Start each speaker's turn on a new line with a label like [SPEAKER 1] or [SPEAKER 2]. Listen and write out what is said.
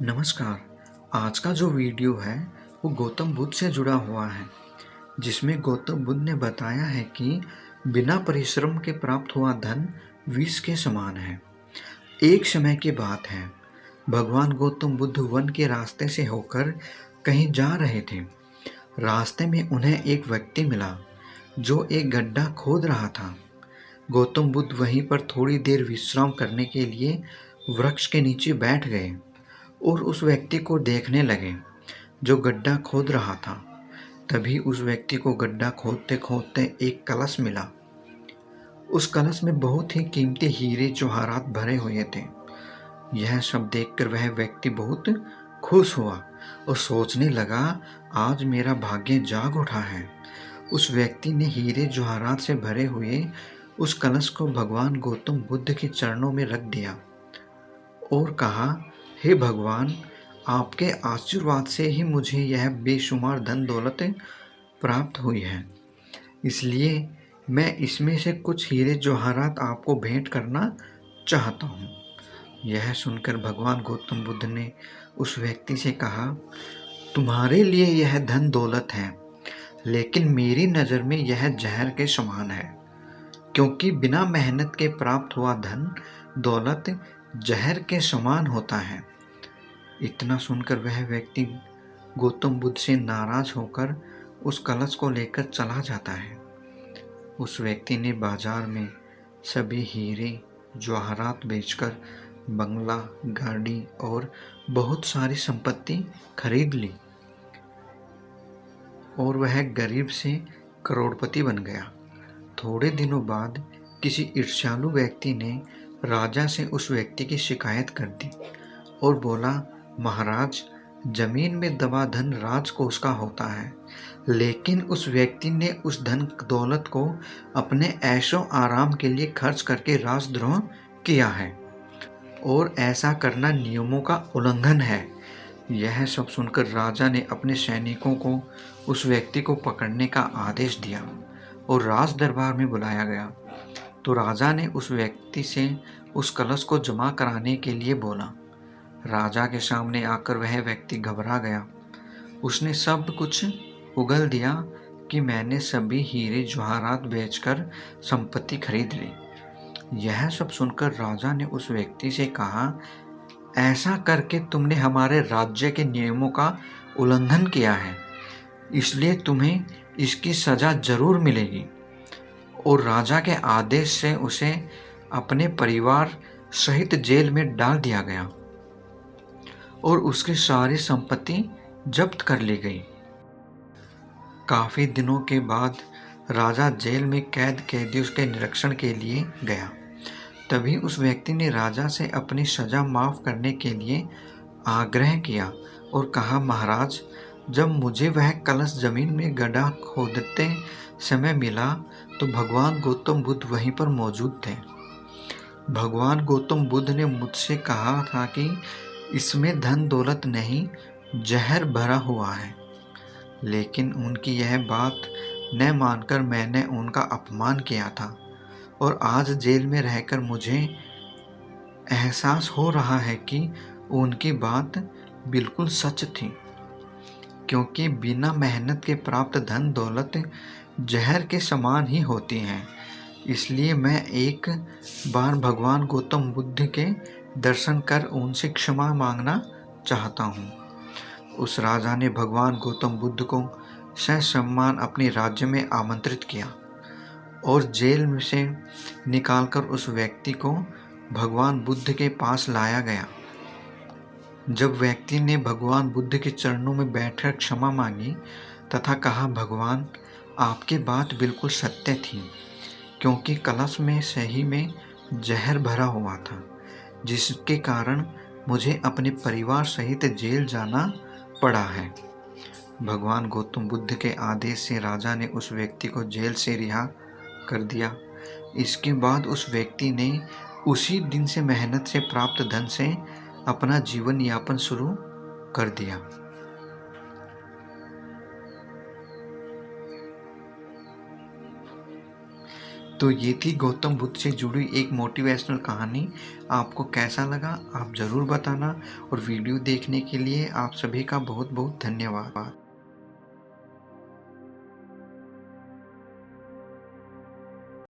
[SPEAKER 1] नमस्कार। आज का जो वीडियो है वो गौतम बुद्ध से जुड़ा हुआ है, जिसमें गौतम बुद्ध ने बताया है कि बिना परिश्रम के प्राप्त हुआ धन विष के समान है। एक समय की बात है, भगवान गौतम बुद्ध वन के रास्ते से होकर कहीं जा रहे थे। रास्ते में उन्हें एक व्यक्ति मिला जो एक गड्ढा खोद रहा था। गौतम बुद्ध वहीं पर थोड़ी देर विश्राम करने के लिए वृक्ष के नीचे बैठ गए और उस व्यक्ति को देखने लगे जो गड्ढा खोद रहा था। तभी उस व्यक्ति को गड्ढा खोदते खोदते एक कलश मिला। उस कलश में बहुत ही कीमती हीरे जवाहरात भरे हुए थे। यह सब देखकर वह व्यक्ति बहुत खुश हुआ और सोचने लगा, आज मेरा भाग्य जाग उठा है। उस व्यक्ति ने हीरे जवाहरात से भरे हुए उस कलश को भगवान गौतम बुद्ध के चरणों में रख दिया और कहा, हे भगवान, आपके आशीर्वाद से ही मुझे यह बेशुमार धन दौलत प्राप्त हुई है, इसलिए मैं इसमें से कुछ हीरे जवाहरात आपको भेंट करना चाहता हूँ। यह सुनकर भगवान गौतम बुद्ध ने उस व्यक्ति से कहा, तुम्हारे लिए यह धन दौलत है, लेकिन मेरी नज़र में यह जहर के समान है, क्योंकि बिना मेहनत के प्राप्त हुआ धन दौलत जहर के समान होता है। इतना सुनकर वह व्यक्ति गौतम बुद्ध से नाराज होकर उस कलश को लेकर चला जाता है। उस व्यक्ति ने बाजार में सभी हीरे जवाहरात बेचकर बंगला, गाड़ी और बहुत सारी संपत्ति खरीद ली और वह गरीब से करोड़पति बन गया। थोड़े दिनों बाद किसी ईर्ष्यालु व्यक्ति ने राजा से उस व्यक्ति की शिकायत कर दी और बोला, महाराज, जमीन में दबा धन राजकोष का होता है, लेकिन उस व्यक्ति ने उस धन दौलत को अपने ऐशो आराम के लिए खर्च करके राजद्रोह किया है और ऐसा करना नियमों का उल्लंघन है। यह सब सुनकर राजा ने अपने सैनिकों को उस व्यक्ति को पकड़ने का आदेश दिया और राज दरबार में बुलाया गया। तो राजा ने उस व्यक्ति से उस कलश को जमा कराने के लिए बोला। राजा के सामने आकर वह व्यक्ति घबरा गया। उसने सब कुछ उगल दिया कि मैंने सभी हीरे जवाहरात बेचकर संपत्ति खरीद ली। यह सब सुनकर राजा ने उस व्यक्ति से कहा, ऐसा करके तुमने हमारे राज्य के नियमों का उल्लंघन किया है, इसलिए तुम्हें इसकी सजा जरूर मिलेगी। और राजा के आदेश से उसे अपने परिवार सहित जेल में डाल दिया गया और उसकी सारी संपत्ति जब्त कर ली गई। काफी दिनों के बाद राजा जेल में कैद कैदियों के निरीक्षण के लिए गया। तभी उस व्यक्ति ने राजा से अपनी सजा माफ करने के लिए आग्रह किया और कहा, महाराज, जब मुझे वह कलश जमीन में गड्ढा खोदते समय मिला तो भगवान गौतम बुद्ध वहीं पर मौजूद थे। भगवान गौतम बुद्ध ने मुझसे कहा था कि इसमें धन दौलत नहीं, जहर भरा हुआ है, लेकिन उनकी यह बात न मानकर मैंने उनका अपमान किया था और आज जेल में रहकर मुझे एहसास हो रहा है कि उनकी बात बिल्कुल सच थी, क्योंकि बिना मेहनत के प्राप्त धन दौलत जहर के समान ही होती हैं। इसलिए मैं एक बार भगवान गौतम बुद्ध के दर्शन कर उनसे क्षमा मांगना चाहता हूँ। उस राजा ने भगवान गौतम बुद्ध को ससम्मान अपने राज्य में आमंत्रित किया और जेल में से निकालकर उस व्यक्ति को भगवान बुद्ध के पास लाया गया। जब व्यक्ति ने भगवान बुद्ध के चरणों में बैठकर क्षमा मांगी तथा कहा, भगवान, आपकी बात बिल्कुल सत्य थी, क्योंकि कलश में सही में जहर भरा हुआ था, जिसके कारण मुझे अपने परिवार सहित जेल जाना पड़ा है। भगवान गौतम बुद्ध के आदेश से राजा ने उस व्यक्ति को जेल से रिहा कर दिया। इसके बाद उस व्यक्ति ने उसी दिन से मेहनत से प्राप्त धन से अपना जीवन यापन शुरू कर दिया। तो ये थी गौतम बुद्ध से जुड़ी एक मोटिवेशनल कहानी। आपको कैसा लगा आप ज़रूर बताना, और वीडियो देखने के लिए आप सभी का बहुत बहुत धन्यवाद।